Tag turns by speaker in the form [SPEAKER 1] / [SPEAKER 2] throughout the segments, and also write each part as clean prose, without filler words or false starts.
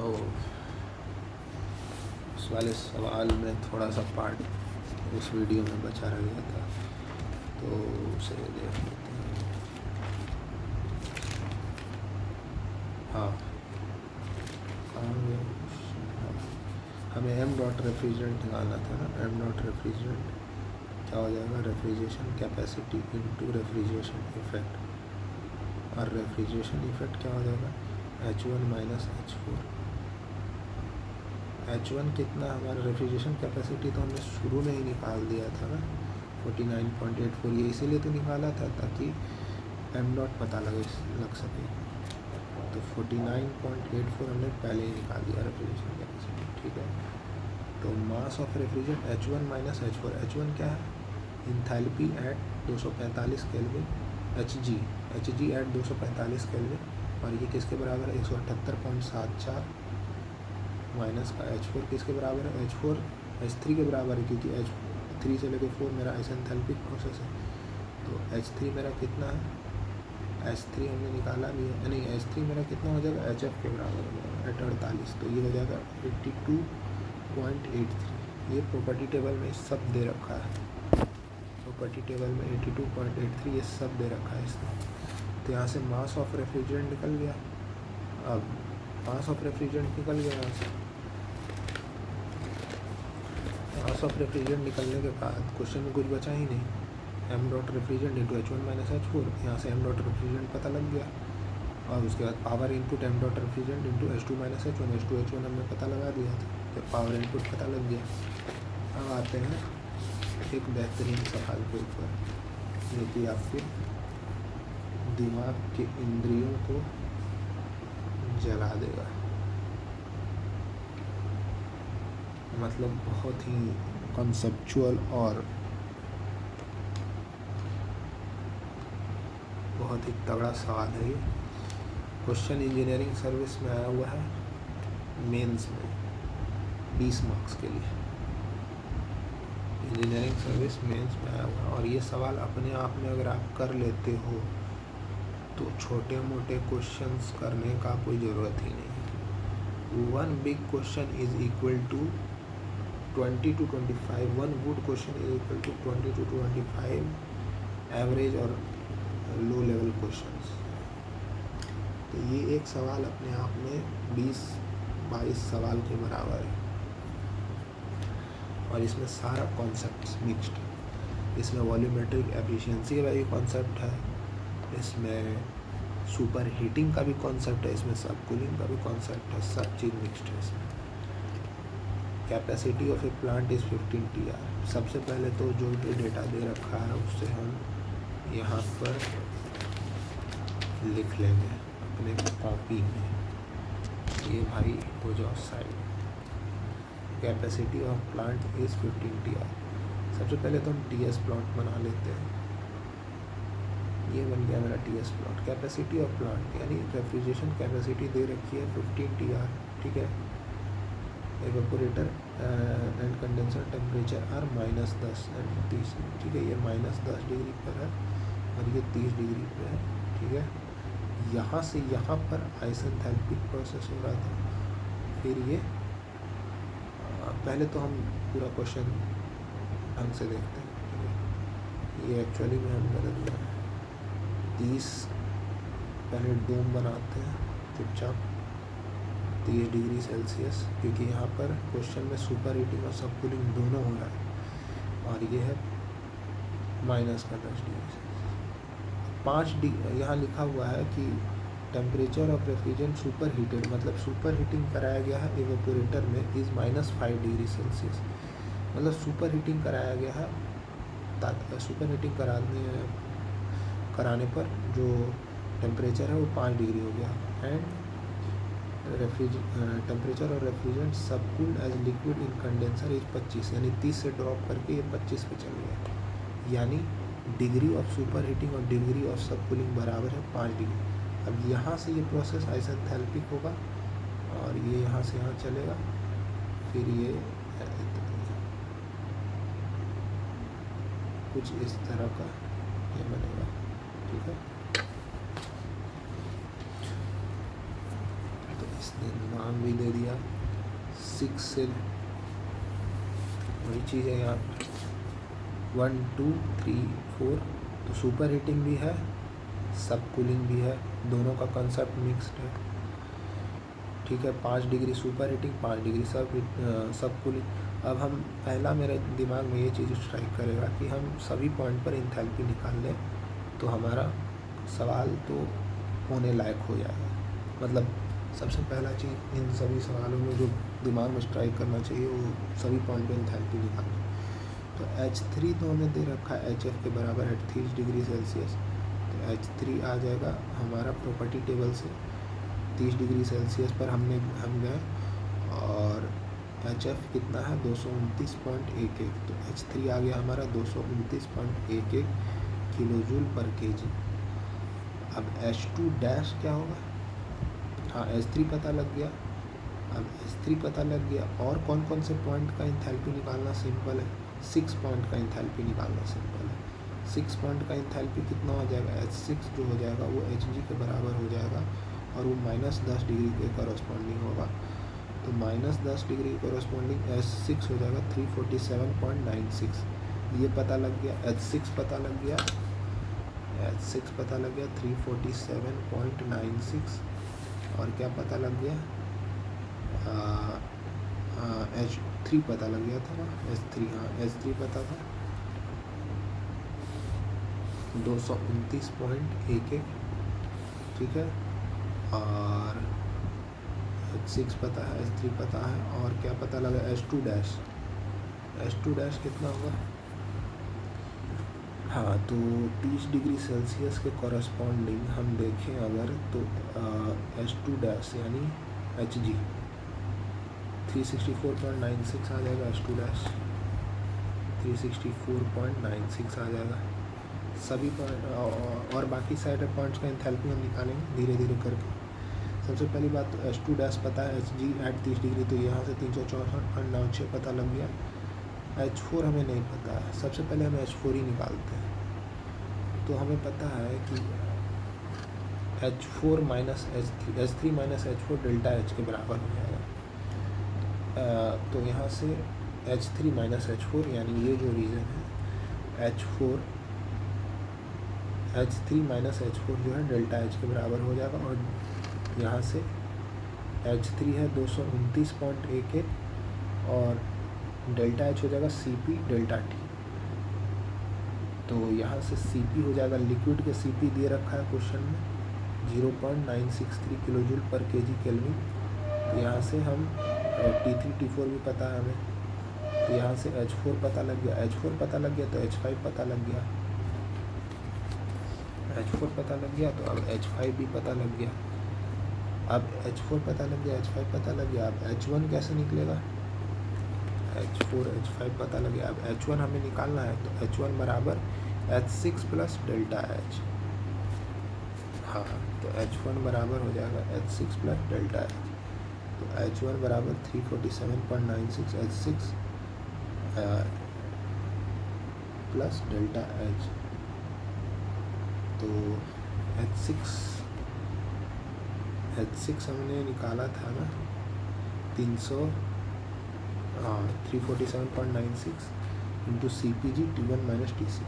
[SPEAKER 1] तो उस वाले सवाल में थोड़ा सा पार्ट उस वीडियो में बचा रह गया था, तो उसे देख लेते हैं। हाँ, हमें एम डॉट रेफ्रिजरेंट निकालना था ना। एम डॉट रेफ्रिजरेंट क्या हो जाएगा, refrigeration capacity into refrigeration effect, और रेफ्रिजरेशन इफेक्ट क्या हो जाएगा, H1 माइनस H4। H1 कितना हमारा रेफ्रिजरेशन कैपेसिटी तो हमने शुरू में ही निकाल दिया था ना, 49.84। ये इसीलिए तो निकाला था ताकि एम डॉट पता लग सके। तो 49.84 हमने पहले ही निकाल दिया रेफ्रिजरेशन कैपेसिटी, ठीक है। तो mass of refrigerant H1 minus H4। H1 क्या है, enthalpy at 245 kelvin, Hg at 245 kelvin, और ये किसके बराबर है, 178.74 माइनस का H4 किसके बराबर है, H4 H3 के बराबर है, क्योंकि H3 से लेकर 4 मेरा आइसेंथैल्पिक प्रोसेस है। तो H3 मेरा कितना है, H3 हमने निकाला भी है, नहीं H3 मेरा कितना हो जाएगा, HF के बराबर हो जाएगा एट 48, तो ये हो जाएगा 82.83। ये प्रॉपर्टी टेबल में सब दे रखा है, प्रॉपर्टी टेबल में 82.83 ये सब दे रखा है इसमें। तो यहाँ से मास ऑफ रेफ्रिजरेंट निकल गया। अब मास ऑफ रेफ्रिजरेंट निकल गया यहाँ से, मास ऑफ रेफ्रिजरेंट निकलने के बाद क्वेश्चन में कुछ बचा ही नहीं, m dot refrigerant into H1 minus H4। यहाँ से एम डॉट रेफ्रिजरेंट पता लग गया, और उसके बाद power input m dot refrigerant into H2 minus H1। H2 हमने पता लगा दिया था, जब पावर इनपुट पता लग गया। अब आते हैं एक बेहतरीन सवाल के ऊपर, जो कि आपके दिमाग के इंद्रियों को जला देगा, मतलब बहुत ही कॉन्सेप्चुअल और बहुत ही तगड़ा सवाल है ये। क्वेश्चन इंजीनियरिंग सर्विस में आया हुआ है, मेंस में 20 मार्क्स के लिए। इंजीनियरिंग सर्विस मेंस में आया हुआ है, और ये सवाल अपने आप में अगर आप कर लेते हो तो छोटे मोटे क्वेश्चंस करने का कोई ज़रूरत ही नहीं। One big question is equal to 20 to 25, one good question is equal to 20 to 25 average और लो लेवल क्वेश्चंस। तो ये एक सवाल अपने आप में 20-22 सवाल के बराबर है, और इसमें सारा कॉन्सेप्ट्स मिक्स्ड। इसमें वॉल्यूमेट्रिक एफिशिएंसी का भी कॉन्सेप्ट है, इसमें सुपर हीटिंग का भी कॉन्सेप्ट है, इसमें सब कूलिंग का भी कॉन्सेप्ट है, सब चीज़ मिक्स्ड है इसमें। Capacity of A plant is 15 TR। सबसे पहले तो जो भी डेटा दे रखा है उससे हम यहाँ पर लिख लेंगे अपने कॉपी में। ये भाई हो जाओ side. Capacity of plant is 15 TR। सबसे पहले तो हम TS प्लॉट बना लेते हैं। ये बन गया मेरा TS plot. Capacity of plant यानी रेफ्रिजरेशन कैपेसिटी दे रखी है 15 TR, ठीक है। Evaporator and condenser temperature are -10 and 30, ठीक है। ये -10 डिग्री पर है और ये 30 डिग्री पे है, ठीक है। यहाँ से यहाँ पर आइसेंथैल्पिक प्रोसेस हो रहा था। फिर ये पहले तो हम पूरा क्वेश्चन ढंग से देखते हैं, ठीक है। ये एक्चुअली में हम गलत हुआ है। 30 पहले डोम बनाते हैं चुपचाप 30 डिग्री सेल्सियस, क्योंकि यहाँ पर क्वेश्चन में सुपर हीटिंग और सब कूलिंग दोनों हो रहा है। और ये है -10 डिग्री सेल्सियस। 5 डिग्री यहाँ लिखा हुआ है कि temperature of refrigerant super heated, मतलब सुपर हीटिंग कराया गया है एवेपोरेटर में इज़ -5 डिग्री सेल्सियस, मतलब सुपर हीटिंग कराया गया है। सुपर हीटिंग कराने पर जो टेम्परेचर है वो 5 डिग्री हो गया। एंड टेम्परेचर और refrigerant subcooled as liquid in condenser is 25, यानी 30 से ड्रॉप करके ये 25 पे चल गया। यानी डिग्री ऑफ सुपर हीटिंग और डिग्री ऑफ सब कूलिंग बराबर है 5 डिग्री। अब यहाँ से ये प्रोसेस आइसेंथैल्पिक होगा और ये यहाँ से यहाँ चलेगा, फिर ये कुछ इस तरह का ये बनेगा, ठीक है। तो इस नाम भी दे दिया, 6 से वही चीज़ है यहाँ 1 2 3 4। तो सुपर हीटिंग भी है, सब कूलिंग भी है, दोनों का कंसेप्ट मिक्स्ड है। ठीक है, 5 डिग्री सुपर हीटिंग, 5 डिग्री सब कूलिंग। अब हम पहला मेरे दिमाग में ये चीज़ स्ट्राइक करेगा कि हम सभी पॉइंट पर इंथैल्पी निकाल लें तो हमारा सवाल तो होने लायक हो जाएगा। मतलब सबसे पहला चीज़ इन सभी सवालों में जो दिमाग में स्ट्राइक करना चाहिए वो सभी पॉइंट पे इंथैल्पी निकालना। तो H3 तो हमें दे रखा है HF के बराबर है 30 डिग्री सेल्सियस। तो H3 आ जाएगा हमारा प्रॉपर्टी टेबल से 30 डिग्री सेल्सियस पर हम गए, और HF कितना है 229.11। तो H3 आ गया हमारा 229.11 किलो जूल पर केजी। अब H2 डैश क्या होगा? हाँ, H3 पता लग गया। अब H3 पता लग गया, और कौन कौन से पॉइंट का इंथैल्पी निकालना सिंपल है? 6 पॉइंट का इंथैल्पी निकालना सिंपल है। 6 पॉइंट का इंथैल्पी कितना हो जाएगा? H6 जो हो जाएगा वो Hg के बराबर हो जाएगा, और वो -10 डिग्री के कॉरस्पॉन्डिंग होगा। तो -10 डिग्री कॉरस्पॉन्डिंग H6 हो जाएगा 347.96। ये पता लग गया, H6 पता लग गया, H6 पता लग गया 347.96। और क्या पता लग गया? H3 पता लग गया था ना, H3, हाँ H3 पता था 229.11। ठीक है, और H6 पता है, H3 पता है, और क्या पता लगा? H2 dash. H2 डैश कितना होगा? हाँ, तो 30 डिग्री सेल्सियस के कॉरस्पॉन्डिंग हम देखें अगर तो H2 डैश यानी Hg 364.96 आ जाएगा। H2 डैश 364.96 आ जाएगा। सभी पॉइंट और बाकी साइड पॉइंट्स का इंथैल्पी हम निकालेंगे धीरे धीरे करके। सबसे पहली बात तो H2 डैश पता है, Hg एट 30 डिग्री, तो यहाँ से 364.96 पता लग गया। H4 हमें नहीं पता है, सबसे पहले हम H4 ही निकालते हैं। तो हमें पता है कि H4 minus H3 minus H4 delta H के बराबर हो जाएगा। तो यहाँ से H3 माइनस H4 यानी ये जो रीज़न है H3 माइनस H4 जो है डेल्टा H के बराबर हो जाएगा, और यहाँ से H3 है 229.11 और डेल्टा H हो जाएगा Cp डेल्टा T। तो यहाँ से Cp हो जाएगा, लिक्विड के Cp दिए रखा है क्वेश्चन में 0.963 किलो जूल पर केजी केल्विन। तो यहाँ से हम T3 T4 भी पता है हमें, तो यहाँ से H4 पता लग गया। H4 पता लग गया तो H5 पता लग गया। H4 पता लग गया तो अब H5 भी पता लग गया। अब H4 पता लग गया, H5 पता लग गया, अब H1 कैसे निकलेगा? H4 H5 पता लग गया, अब H1 हमें निकालना है। तो H1 बराबर H6 प्लस डेल्टा H। हाँ, तो H1 बराबर हो जाएगा H6 प्लस डेल्टा H। तो H1 बराबर 347.96 H6 प्लस डेल्टा H। तो H6 हमने निकाला था ना 347.96 into CPG T1 minus T6।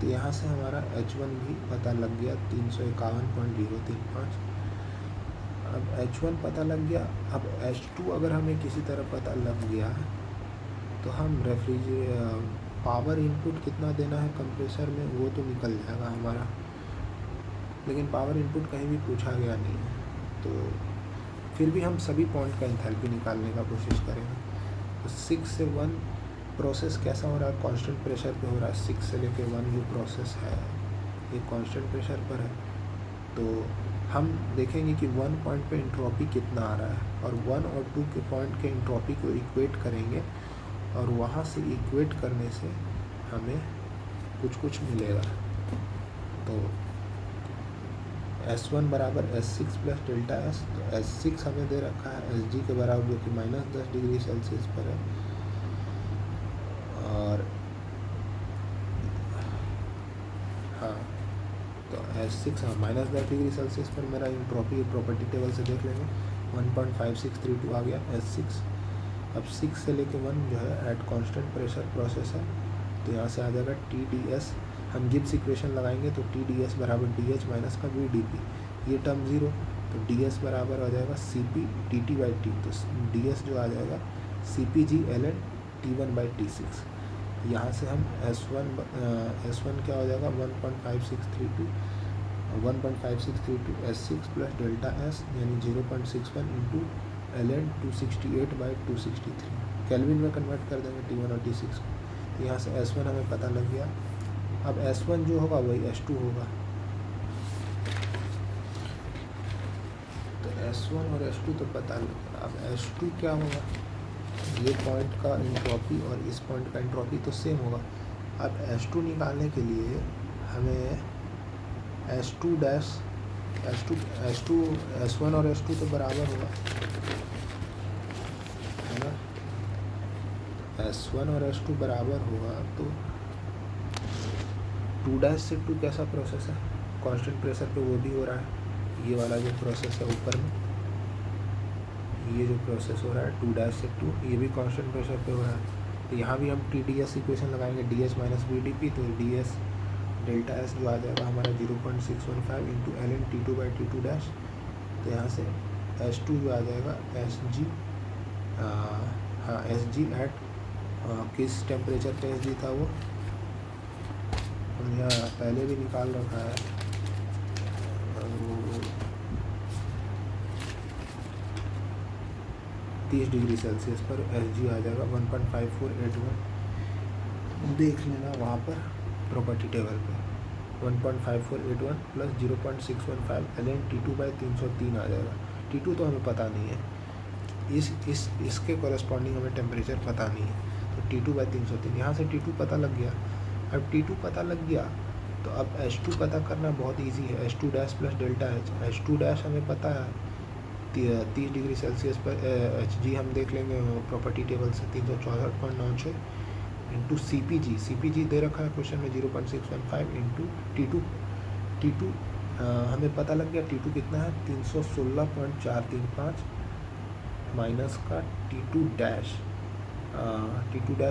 [SPEAKER 1] तो यहाँ से हमारा H1 भी पता लग गया 351.035। अब H1 पता लग गया। अब H2 अगर हमें किसी तरह पता लग गया तो हम पावर इनपुट कितना देना है कंप्रेसर में वो तो निकल जाएगा हमारा, लेकिन पावर इनपुट कहीं भी पूछा गया नहीं है। तो फिर भी हम सभी पॉइंट का इंथैल्पी निकालने का कोशिश करेंगे। तो 6 से 1 प्रोसेस कैसा हो रहा है? कांस्टेंट प्रेशर पे हो रहा है। 6 से लेके 1 जो प्रोसेस है ये कांस्टेंट प्रेशर पर है। तो हम देखेंगे कि 1 पॉइंट पे इंट्रोपी कितना आ रहा है, और 1 और 2 के पॉइंट के इंट्रोपी को इक्वेट करेंगे, और वहाँ से इक्वेट करने से हमें कुछ मिलेगा। तो S1 बराबर S6 प्लस डेल्टा S। तो S6 हमें दे रखा है Sg के बराबर, जो कि -10 डिग्री सेल्सियस पर है, और हाँ, तो S6 हाँ -10 डिग्री सेल्सियस पर मेरा इंट्रॉपी प्रॉपर्टी टेबल से देख लेंगे 1.5632 आ गया S6। अब 6 से लेके 1 जो है एट कांस्टेंट प्रेशर प्रोसेस है, तो यहाँ से आ जाएगा TdS। हम गिब्स इक्वेशन लगाएंगे तो TdS बराबर DH माइनस का VdP, ये टर्म ज़ीरो, तो DS बराबर आ जाएगा CP dt/T, तो DS जो आ जाएगा CPG ln T1/T6। यहाँ से हम S1 क्या हो जाएगा 1.5632 S6 प्लस डेल्टा S यानी 0.61 इंटू ln 268/263 केल्विन में कन्वर्ट कर देंगे T1 और T6 को। तो यहाँ से S1 हमें पता लग गया। अब S1 जो होगा वही S2 होगा, तो S1 और S2 तो पता लग गया। अब S2 क्या होगा, ये पॉइंट का इंट्रॉपी और इस पॉइंट का इंट्रॉपी तो सेम होगा। अब S2 निकालने के लिए हमें S1 और S2 तो बराबर होगा, है ना। S1 और S2 बराबर होगा तो 2' से 2 कैसा प्रोसेस है, कांस्टेंट प्रेशर पे वो भी हो रहा है। ये वाला जो प्रोसेस है ऊपर में, ये जो प्रोसेस हो रहा है 2' से 2, ये भी कांस्टेंट प्रेशर पे हो रहा है। तो यहाँ भी हम TdS इक्वेशन लगाएंगे DH माइनस VdP, तो DS डेल्टा S जो आ जाएगा हमारा 0.615 इंटू ln T2/T2'। तो यहाँ से S2 जो आ जाएगा SG, हाँ SG एट किस टेम्परेचर पे SG था वो हम यहाँ पहले भी निकाल रखा है, 30 डिग्री सेल्सियस पर SG आ जाएगा 1.5481, देख लेना वहाँ पर प्रॉपर्टी टेबल पे 1.5481 प्लस 0.615 ln T2/303 आ जाएगा। T2 तो हमें पता नहीं है, इसके कॉरेस्पॉन्डिंग हमें टेम्परेचर पता नहीं है, तो T2/303 यहाँ से T2 पता लग गया। अब T2 पता लग गया तो अब H2 पता करना बहुत इजी है, H2' plus delta H। H2' हमें पता है 30 डिग्री सेल्सियस पर HG हम देख लेंगे प्रॉपर्टी टेबल से 364.96 इंटू CPG दे रखा है क्वेश्चन में 0.615 इंटू T2 हमें पता लग गया T2 कितना है 316.435 माइनस का T2'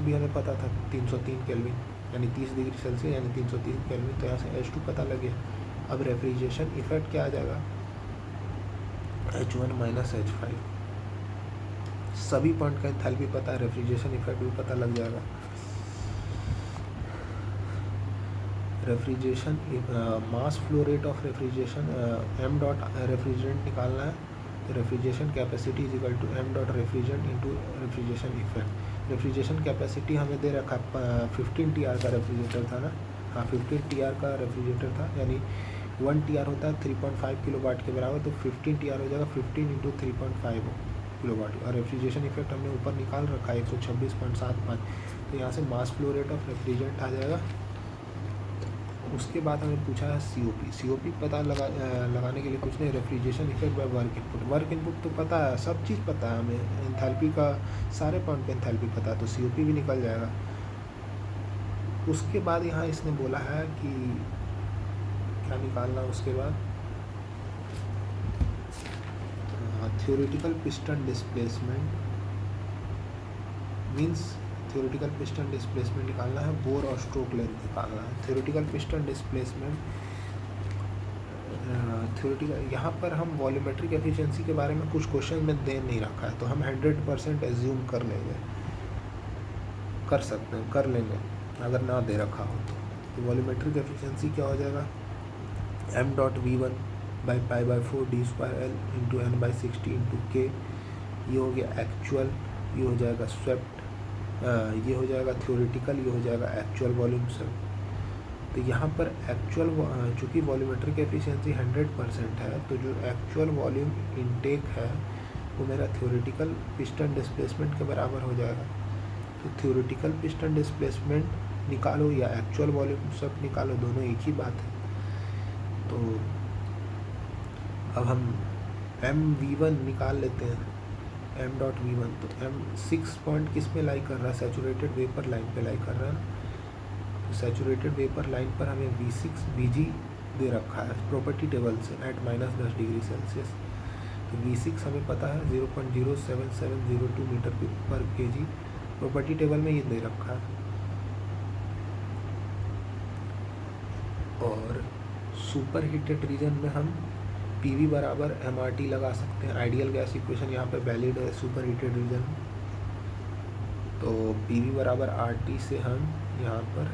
[SPEAKER 1] भी हमें पता था 303 केल्विन यानी 30 डिग्री सेल्सियस यानी 303 केल्विन, तो यहाँ से H2 पता लगे। अब रेफ्रिजरेशन इफेक्ट क्या आ जाएगा H1 माइनस H5, सभी पॉइंट का एंथैल्पी पता है, रेफ्रिजरेशन इफेक्ट भी पता लग जाएगा। Refrigeration mass flow rate of refrigeration m dot refrigerant निकालना है, तो refrigeration capacity is equal to m dot refrigerant into refrigeration effect. Refrigeration capacity हमें दे रखा 15 TR का रेफ्रिजरेटर था ना, हाँ 15 TR का रेफ्रिजरेटर था, यानी 1 TR होता है 3.5 किलोवाट के बराबर, तो 15 TR हो जाएगा 15 इंटू 3.5 किलोवाट। और रेफ्रिजरेशन इफेक्ट हमने ऊपर निकाल रखा है 126.75, तो यहाँ से mass flow rate of refrigerant आ जाएगा। उसके बाद हमें पूछा है COP पता लगाने के लिए कुछ नहीं, refrigeration effect by work input तो पता है, सब चीज़ पता है हमें, एंथैल्पी का सारे पॉइंट पे एंथैल्पी पता है, तो COP भी निकल जाएगा। उसके बाद यहाँ इसने बोला है कि क्या निकालना, उसके बाद theoretical piston displacement means theoretical piston displacement निकालना है, बोर और स्ट्रोक लेंथ निकालना है। थ्योरेटिकल पिस्टन डिस्प्लेसमेंट थ्योरेटिकल, यहाँ पर हम वॉल्यूमेट्रिक एफिशिएंसी के बारे में कुछ क्वेश्चन में दे नहीं रखा है, तो हम 100% एज्यूम कर लेंगे, कर सकते हैं, कर लेंगे अगर ना दे रखा हो तो वॉल्यूमेट्रिक एफिशिएंसी क्या हो जाएगा m dot V1 by π/4 d²L into n/60 into k, ये हो गया एक्चुअल, ये हो जाएगा स्वेप्ट, ये हो जाएगा थ्योरेटिकल, ये हो जाएगा एक्चुअल वॉल्यूम स्वेप्ट। तो यहाँ पर एक्चुअल चूँकि वॉल्यूमेट्रिक एफिशिएंसी 100% है, तो जो एक्चुअल वॉल्यूम इनटेक है वो मेरा थ्योरेटिकल पिस्टन डिस्प्लेसमेंट के बराबर हो जाएगा। तो थ्योरेटिकल पिस्टन डिस्प्लेसमेंट निकालो या एक्चुअल वॉल्यूम स्वेप्ट निकालो, दोनों एक ही बात है। तो अब हम MV1 निकाल लेते हैं, m डॉट V1, तो M6 पॉइंट किस में लाई कर रहा है, सैचुरेटेड वेपर लाइन पे लाई कर रहा है ना, तो सैचुरेटेड वेपर लाइन पर हमें V6 VG दे रखा है प्रॉपर्टी टेबल से एट -10 डिग्री सेल्सियस। तो V6 हमें पता है 0.07702 मीटर पर केजी, प्रॉपर्टी टेबल में ये दे रखा है। और सुपर हीटेड रीजन में हम PV बराबर MRT लगा सकते हैं। आइडियल गैस इक्वेशन यहाँ पे वैलिड है सुपर हीटेड रीजन। तो PV बराबर RT से हम यहाँ पर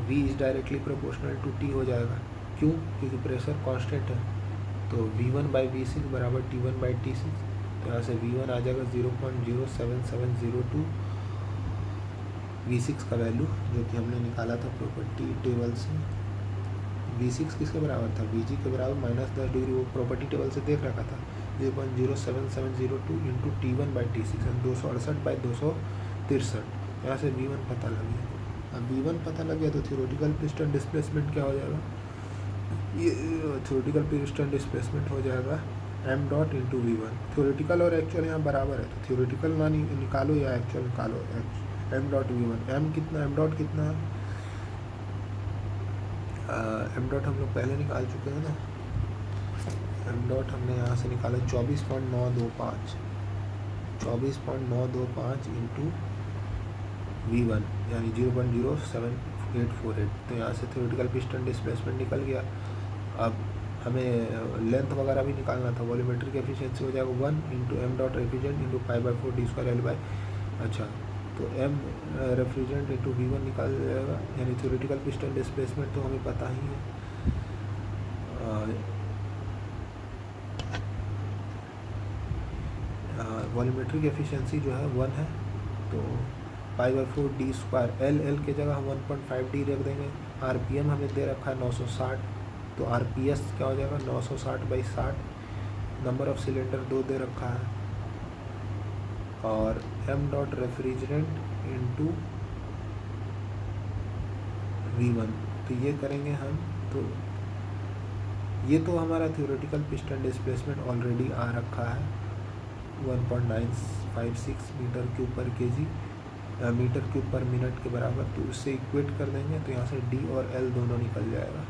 [SPEAKER 1] V is directly proportional to T हो जाएगा। क्यों? क्योंकि प्रेशर कांस्टेंट है। तो V1/V6 बराबर T1/T6। तो यहाँ से V1 आ जाएगा 0.07702 V6 का वैल्यू, जो कि हमने निकाला था प्रॉपर्टी टेबल से। V6 किसके बराबर था? VG के बराबर -10 डिग्री, वो प्रॉपर्टी टेबल से देख रखा था। 0.07702 इंटू T1/T6 268/263। यहाँ से V1 पता लग गया। अब V1 पता लग गया तो थ्योरेटिकल पिस्टन डिस्प्लेसमेंट क्या हो जाएगा? ये थ्योरेटिकल पिस्टन डिस्प्लेसमेंट हो जाएगा m dot into V1। Theoretical और एक्चुअल यहाँ बराबर है, तो थ्योरेटिकल ना निकालो या एक्चुअल निकालो। m डॉट V1 m कितना, m डॉट कितना है? m डॉट हम लोग पहले निकाल चुके हैं ना। m डॉट हमने यहाँ से निकाला 24.925 इंटू V1 यानी 0.07848। तो यहाँ से थ्योरेटिकल पिस्टन डिस्प्लेसमेंट निकल गया। अब हमें लेंथ वगैरह भी निकालना था। वॉल्यूमेट्रिक एफिशिएंसी हो जाएगा 1 into m dot refrigerant into π/4 d²L/। अच्छा, तो m रेफ्रिजरेंट इंटू V1 निकाल जाएगा, यानी थ्योरेटिकल पिस्टन डिस्प्लेसमेंट तो हमें पता ही है। वॉल्यूमेट्रिक एफिशिएंसी जो है 1 है, तो π/4 d²L की जगह हम 1.5D रख देंगे। RPM हमें दे रखा है 960, तो RPS क्या हो जाएगा? 960/60। नंबर ऑफ सिलेंडर 2 दे रखा है। और m dot refrigerant into V1, तो ये करेंगे हम। तो ये तो हमारा थ्योरेटिकल पिस्टन डिस्प्लेसमेंट ऑलरेडी आ रखा है 1.956 मीटर क्यूब पर केजी, मीटर क्यूब पर मिनट के बराबर। तो उससे इक्वेट कर देंगे, तो यहाँ से D और L दोनों निकल जाएगा।